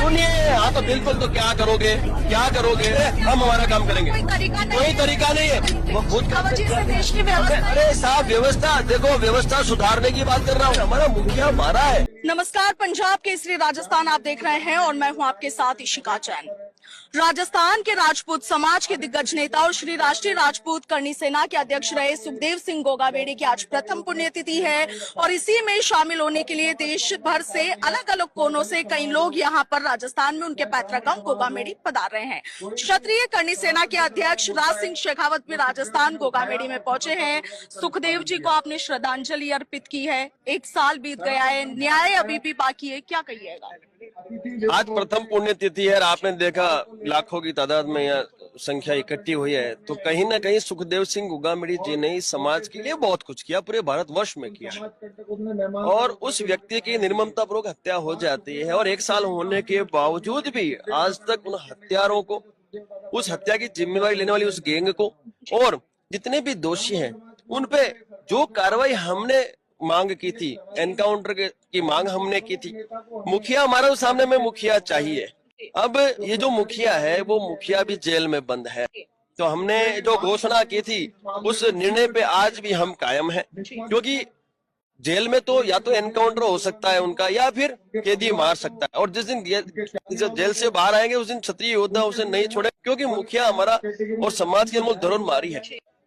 सुनिए। हाँ तो बिल्कुल, तो क्या करोगे, क्या करोगे? हम हमारा काम करेंगे। कोई तरीका नहीं है वो खुद का वजह से देश की व्यवस्था। अरे साहब, व्यवस्था देखो, व्यवस्था सुधारने की बात कर रहा हूँ। हमारा मुखिया मारा है। नमस्कार, पंजाब केसरी राजस्थान आप देख रहे हैं और मैं हूं आपके साथ इशिका जैन। राजस्थान के राजपूत समाज के दिग्गज नेता और श्री राष्ट्रीय राजपूत करणी सेना के अध्यक्ष रहे सुखदेव सिंह गोगावेड़ी की आज प्रथम पुण्यतिथि है और इसी में शामिल होने के लिए देश भर से अलग अलग कोनों से कई लोग यहां पर राजस्थान में उनके पैतृक गांव गोगावेड़ी पधार रहे हैं। क्षत्रिय करणी सेना के अध्यक्ष राज सिंह शेखावत भी राजस्थान गोगावेड़ी में पहुंचे हैं। सुखदेव जी को आपने श्रद्धांजलि अर्पित की है। 1 साल बीत गया है, न्याय अभी भी बाकी है, क्या कहिएगा? आज प्रथम पुण्यतिथि है और आपने देखा लाखों की तादाद में यह संख्या इकट्ठी हुई है, तो कहीं ना कहीं सुखदेव सिंह गोगावेड़ी जी ने इस समाज के लिए बहुत कुछ किया, पूरे भारतवर्ष में किया। और उस व्यक्ति की निर्ममतापूर्वक हत्या हो जाती है और 1 साल होने के बावजूद भी आज तक उन हत्यारों को, उस हत्या की जिम्मेवारी लेने वाली उस गैंग को और जितने भी दोषी हैं उन पे जो कार्रवाई हमने मांग की थी, एनकाउंटर की मांग हमने की थी। मुखिया हमारे सामने में मुखिया चाहिए। अब ये जो मुखिया है वो मुखिया भी जेल में बंद है, तो हमने जो घोषणा की थी उस निर्णय पे आज भी हम कायम हैं, क्योंकि जेल में तो या तो एनकाउंटर हो सकता है उनका या फिर कैदी मार सकता है, और जिस दिन जेल से बाहर आएंगे उस दिन क्षत्रिय योद्धा उसे नहीं छोड़े, क्योंकि मुखिया हमारा और समाज की अनमोल धरोहर मारी है।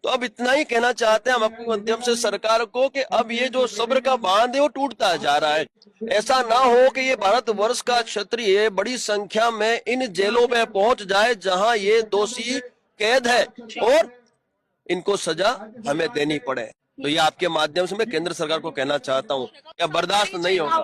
तो अब इतना ही कहना चाहते हैं हम अपने माध्यम से सरकार को कि अब ये जो सब्र का बांध है वो टूटता जा रहा है। ऐसा ना हो कि ये भारतवर्ष का क्षत्रिय बड़ी संख्या में इन जेलों में पहुंच जाए जहां ये दोषी कैद है और इनको सजा हमें देनी पड़े। तो ये आपके माध्यम से मैं केंद्र सरकार को कहना चाहता हूँ, क्या बर्दाश्त नहीं होगा।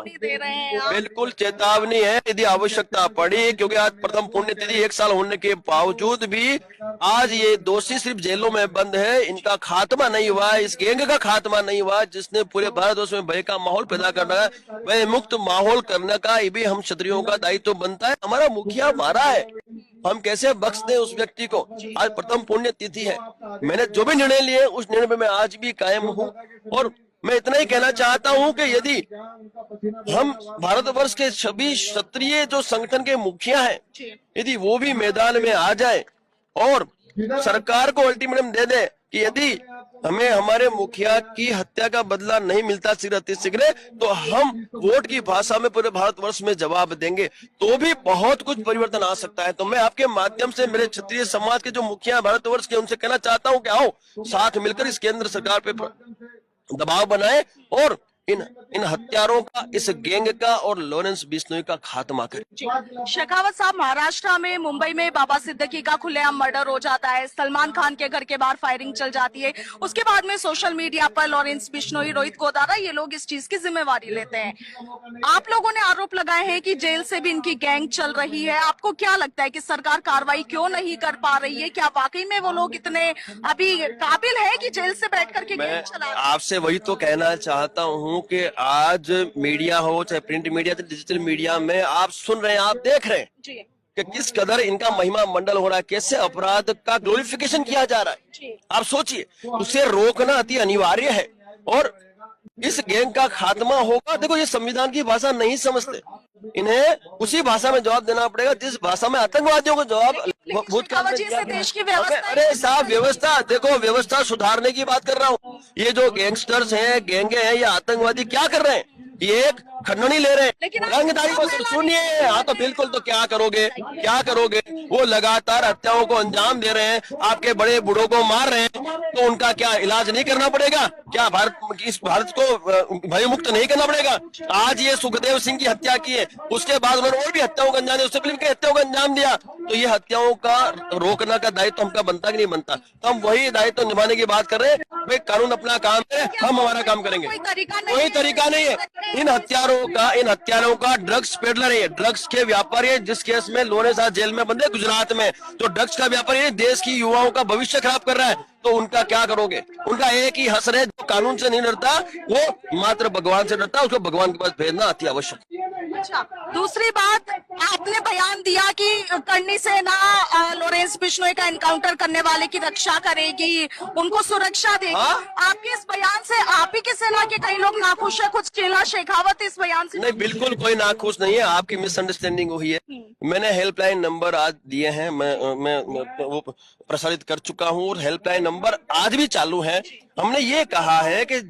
बिल्कुल चेतावनी है, यदि आवश्यकता पड़ी, क्योंकि आज प्रथम पुण्यतिथि 1 साल होने के बावजूद भी आज ये दोषी सिर्फ जेलों में बंद है, इनका खात्मा नहीं हुआ, इस गैंग का खात्मा नहीं हुआ जिसने पूरे भारतवर्ष में भय का माहौल पैदा करना है। वह मुक्त माहौल करने का ये भी हम क्षत्रियों का दायित्व बनता है। हमारा मुखिया मारा है, हम कैसे बख्श दें उस व्यक्ति को। आज प्रथम पुण्यतिथि है, मैंने जो भी निर्णय लिए उस निर्णय पे मैं आज भी कायम हूँ और मैं इतना ही कहना चाहता हूँ कि यदि हम भारतवर्ष के सभी क्षत्रिय जो संगठन के मुखिया हैं, यदि वो भी मैदान में आ जाए और सरकार को अल्टीमेटम दे दे कि यदि हमें हमारे मुखिया की हत्या का बदला नहीं मिलता शीघ्र, तो हम वोट की भाषा में पूरे भारतवर्ष में जवाब देंगे, तो भी बहुत कुछ परिवर्तन आ सकता है। तो मैं आपके माध्यम से मेरे क्षत्रिय समाज के जो मुखिया भारतवर्ष के उनसे कहना चाहता हूं कि आओ साथ मिलकर इस केंद्र सरकार पे दबाव बनाए और इन हत्यारों का, इस गैंग का और लॉरेंस बिश्नोई का खात्मा करें। शेखावत साहब, महाराष्ट्र में मुंबई में बाबा सिद्दीकी का खुलेआम मर्डर हो जाता है, सलमान खान के घर के बाहर फायरिंग चल जाती है, उसके बाद में सोशल मीडिया पर लॉरेंस बिश्नोई, रोहित गोदारा, ये लोग इस चीज की जिम्मेवारी लेते हैं। आप लोगों ने आरोप लगाए हैं कि जेल से भी इनकी गैंग चल रही है। आपको क्या लगता है कि सरकार कार्रवाई क्यों नहीं कर पा रही है? क्या वाकई में वो लोग इतने अभी काबिल है कि जेल से बैठ करके गैंग चला? आपसे वही तो कहना चाहता हूँ कि आज मीडिया हो चाहे प्रिंट मीडिया, डिजिटल मीडिया में आप सुन रहे हैं, आप देख रहे हैं कि किस कदर इनका महिमा मंडल हो रहा है, कैसे अपराध का ग्लोरिफिकेशन किया जा रहा है। आप सोचिए, उसे रोकना अति अनिवार्य है और इस गैंग का खात्मा होगा। देखो, ये संविधान की भाषा नहीं समझते, इन्हें उसी भाषा में जवाब देना पड़ेगा जिस भाषा में आतंकवादियों को जवाब भूतकाल में दिया गया। अरे साहब, व्यवस्था देखो, व्यवस्था सुधारने की बात कर रहा हूँ। ये जो गैंगस्टर्स हैं, गैंगे हैं, ये आतंकवादी क्या कर रहे हैं? ये एक खंडनी ले रहे हैं, रंगदारी को सुनिए। हाँ तो बिल्कुल, तो क्या करोगे, क्या करोगे? वो लगातार हत्याओं को अंजाम दे रहे हैं, आपके बड़े बूढ़ों को मार रहे हैं, तो उनका क्या इलाज नहीं करना पड़ेगा? क्या इस भारत को भयमुक्त नहीं करना पड़ेगा? आज ये सुखदेव सिंह की हत्या की है, उसके बाद उन्होंने और भी हत्याओं का अंजाम दिया, उससे पहले हत्याओं का अंजाम दिया, तो ये हत्याओं का रोकना का दायित्व हमका बनता कि नहीं बनता? तो हम वही दायित्व निभाने की बात कर रहे हैं। भाई, कानून अपना काम है, हम हमारा काम करेंगे। कोई तरीका नहीं है। इन हत्यारों का ड्रग्स पेडलर है, ड्रग्स के व्यापारी है, जिस केस में लॉरेंस आज जेल में बंद है गुजरात में, तो ड्रग्स का व्यापारी है, देश की युवाओं का भविष्य खराब कर रहा है, तो उनका क्या करोगे? उनका एक ही हसर है, जो कानून से नहीं डरता वो मात्र भगवान से डरता, उसको भगवान के पास भेजना अति आवश्यक। अच्छा, दूसरी बात, आपने बयान दिया कि करनी सेना लॉरेंस बिश्नोई का एनकाउंटर करने वाले की रक्षा करेगी, उनको सुरक्षा देगी। हाँ? आपके इस बयान से आप ही की सेना के कई लोग नाखुश है, खुद शीला शेखावत इस बयान से नहीं, बिल्कुल कोई नाखुश नहीं है, आपकी मिसअंडरस्टैंडिंग हुई है। मैंने हेल्पलाइन नंबर आज दिए हैं, मैं वो प्रसारित कर चुका हूं और हेल्पलाइन नंबर आज भी चालू है। हमने ये कहा है कि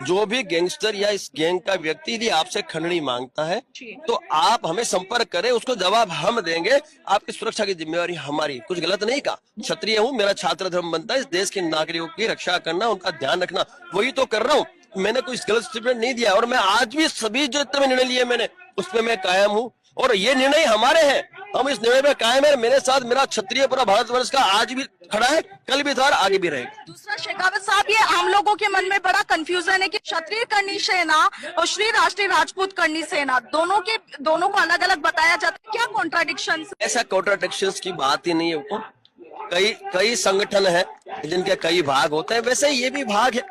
जो भी गैंगस्टर या इस गैंग का व्यक्ति यदि आपसे खंडनी मांगता है तो आप हमें संपर्क करें, उसको जवाब हम देंगे। आपकी सुरक्षा की जिम्मेवारी हमारी। कुछ गलत नहीं कहा, क्षत्रिय हूँ, मेरा छात्र धर्म बनता है इस देश के नागरिकों की रक्षा करना, उनका ध्यान रखना, वही तो कर रहा हूँ। मैंने कोई गलत स्टेटमेंट नहीं दिया और मैं आज भी सभी जो इतने निर्णय लिए मैंने उसमें मैं कायम हूँ और ये निर्णय हमारे हैं, हम इस निर्णय में कायम है। मेरे साथ मेरा क्षत्रिय पूरा भारतवर्ष का आज भी खड़ा है, कल भी था और आगे भी रहेगा। दूसरा शेखावत साहब, ये आम लोगों के मन में बड़ा कंफ्यूजन है कि क्षत्रिय करनी सेना और श्री राष्ट्रीय राजपूत करनी सेना दोनों को अलग अलग बताया जाता है, क्या कॉन्ट्राडिक्शन? ऐसा कॉन्ट्राडिक्शन की बात ही नहीं है। कई संगठन है जिनके कई भाग होते हैं, वैसे ये भी भाग है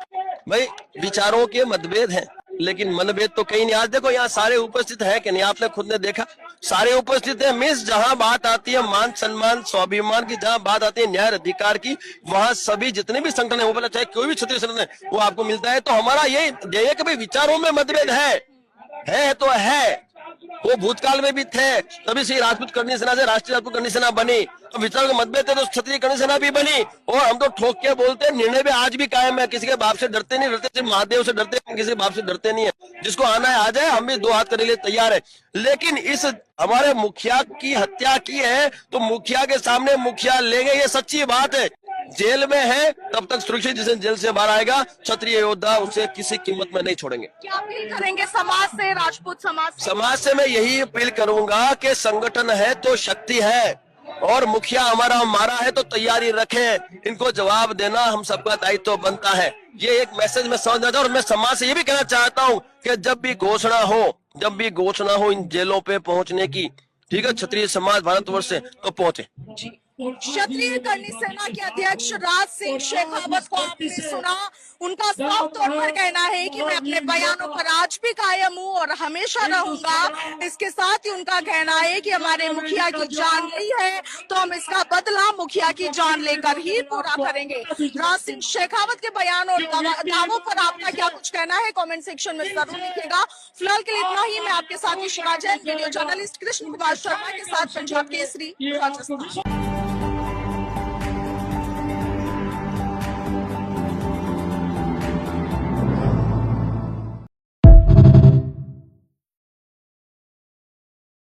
भाई। विचारों के मतभेद हैं लेकिन मनभेद तो कहीं नहीं। आज देखो यहाँ सारे उपस्थित हैं कि नहीं, आपने खुद ने देखा, सारे उपस्थित हैं। मिस जहां बात आती है मान सम्मान स्वाभिमान की, जहां बात आती है न्याय अधिकार की, वहां सभी जितने भी संगठन है, वो बोला चाहे कोई भी क्षेत्रीय संगठन है, वो आपको मिलता है। तो हमारा यही ध्येय है कि भाई विचारों में मतभेद है तो है, वो भूतकाल में भी थे, तभी से राजपूत करनी सेना से राष्ट्रीय राजपूत करनी सेना बनी। तो विचारों के मतभेद थे तो क्षत्रिय करनी सेना भी बनी और हम तो ठोक के बोलते हैं, निर्णय भी आज भी कायम है। किसी के बाप से डरते नहीं, डरते सिर्फ महादेव से डरते हैं, किसी के बाप से डरते नहीं है। जिसको आना है आ जाए, हम भी दो हाथ करने के लिए तैयार है। लेकिन इस हमारे मुखिया की हत्या की है तो मुखिया के सामने मुखिया लेंगे, ये सच्ची बात है। जेल में है तब तक सुरक्षित, जिस दिन जेल से बाहर आएगा क्षत्रिय योद्धा उसे किसी कीमत में नहीं छोड़ेंगे। क्या अपील करेंगे समाज से, राजपूत समाज से? मैं यही अपील करूंगा कि संगठन है तो शक्ति है और मुखिया हमारा है तो तैयारी रखें, इनको जवाब देना हम सबका दायित्व तो बनता है। ये एक मैसेज मैं समझना चाहता हूं और मैं समाज से ये भी कहना चाहता हूं कि जब भी घोषणा हो इन जेलों पे पहुंचने की, ठीक है, क्षत्रिय समाज भारतवर्ष से तो पहुंचे। क्षत्रिय करनी सेना के अध्यक्ष राज सिंह शेखावत को आपने सुना, उनका साफ तौर पर कहना है कि मैं अपने बयानों पर आज भी कायम हूँ और हमेशा रहूंगा। इसके साथ ही उनका कहना है कि हमारे मुखिया की जान ली है तो हम इसका बदला मुखिया की जान लेकर ही पूरा करेंगे। राज सिंह शेखावत के बयान और दावों पर आपका क्या कुछ कहना है, कमेंट सेक्शन में जरूर लिखिएगा। फिलहाल के लिए इतना ही। मैं आपके साथ इशिका जैन, वीडियो जर्नलिस्ट कृष्ण कुमार शर्मा के साथ, पंजाब केसरी, राजस्थान।